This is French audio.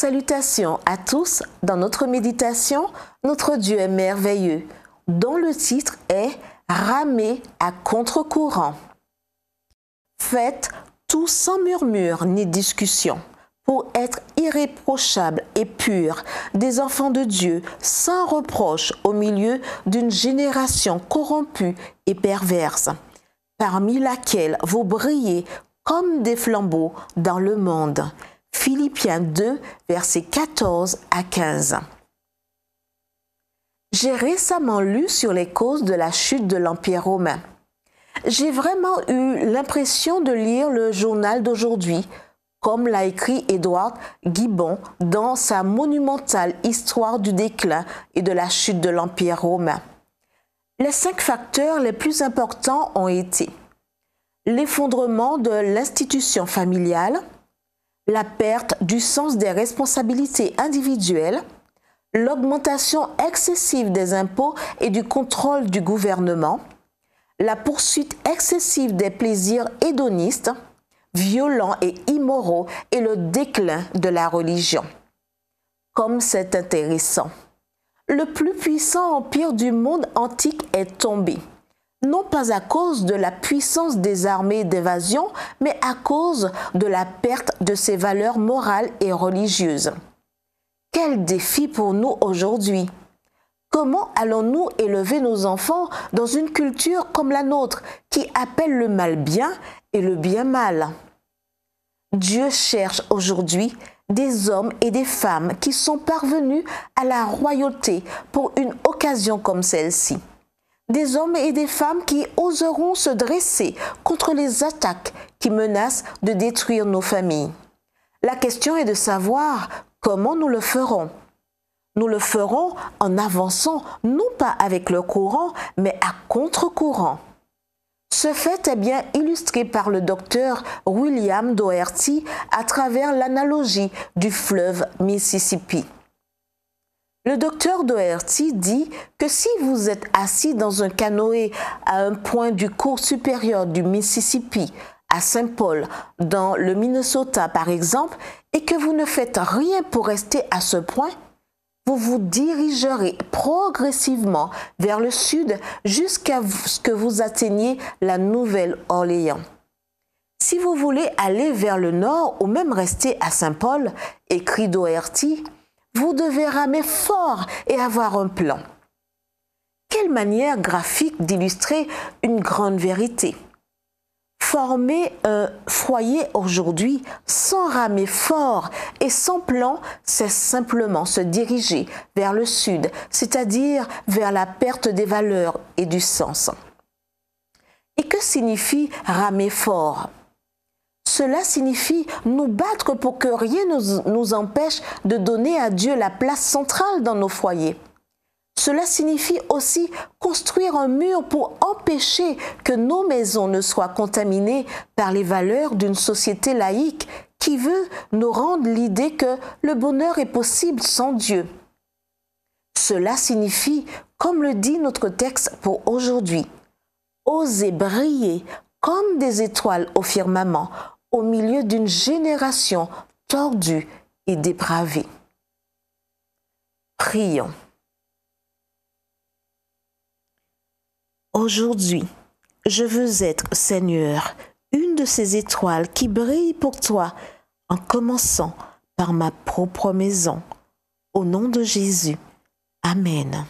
Salutations à tous. Dans notre méditation, notre Dieu est merveilleux, dont le titre est « Ramer à contre-courant ». Faites tout sans murmure ni discussion, pour être irréprochables et purs, des enfants de Dieu, sans reproche au milieu d'une génération corrompue et perverse, parmi laquelle vous brillez comme des flambeaux dans le monde. Philippiens 2, versets 14 à 15. J'ai récemment lu sur les causes de la chute de l'Empire romain. J'ai vraiment eu l'impression de lire le journal d'aujourd'hui, comme l'a écrit Édouard Gibbon dans sa monumentale Histoire du déclin et de la chute de l'Empire romain. Les 5 facteurs les plus importants ont été l'effondrement de l'institution familiale, la perte du sens des responsabilités individuelles, l'augmentation excessive des impôts et du contrôle du gouvernement, la poursuite excessive des plaisirs hédonistes, violents et immoraux et le déclin de la religion. Comme c'est intéressant. Le plus puissant empire du monde antique est tombé. Non pas à cause de la puissance des armées d'invasion, mais à cause de la perte de ses valeurs morales et religieuses. Quel défi pour nous aujourd'hui! Comment allons-nous élever nos enfants dans une culture comme la nôtre, qui appelle le mal bien et le bien mal? Dieu cherche aujourd'hui des hommes et des femmes qui sont parvenus à la royauté pour une occasion comme celle-ci. Des hommes et des femmes qui oseront se dresser contre les attaques qui menacent de détruire nos familles. La question est de savoir comment nous le ferons. Nous le ferons en avançant non pas avec le courant, mais à contre-courant. Ce fait est bien illustré par le docteur William Doherty à travers l'analogie du fleuve Mississippi. Le docteur Doherty dit que si vous êtes assis dans un canoë à un point du cours supérieur du Mississippi, à Saint-Paul, dans le Minnesota par exemple, et que vous ne faites rien pour rester à ce point, vous vous dirigerez progressivement vers le sud jusqu'à ce que vous atteigniez la Nouvelle-Orléans. Si vous voulez aller vers le nord ou même rester à Saint-Paul, écrit Doherty, vous devez ramer fort et avoir un plan. Quelle manière graphique d'illustrer une grande vérité. Former un foyer aujourd'hui sans ramer fort et sans plan, c'est simplement se diriger vers le sud, c'est-à-dire vers la perte des valeurs et du sens. Et que signifie ramer fort ? Cela signifie nous battre pour que rien ne nous empêche de donner à Dieu la place centrale dans nos foyers. Cela signifie aussi construire un mur pour empêcher que nos maisons ne soient contaminées par les valeurs d'une société laïque qui veut nous rendre l'idée que le bonheur est possible sans Dieu. Cela signifie, comme le dit notre texte pour aujourd'hui, oser briller comme des étoiles au firmament, au milieu d'une génération tordue et dépravée. Prions. Aujourd'hui, je veux être, Seigneur, une de ces étoiles qui brillent pour toi, en commençant par ma propre maison. Au nom de Jésus. Amen.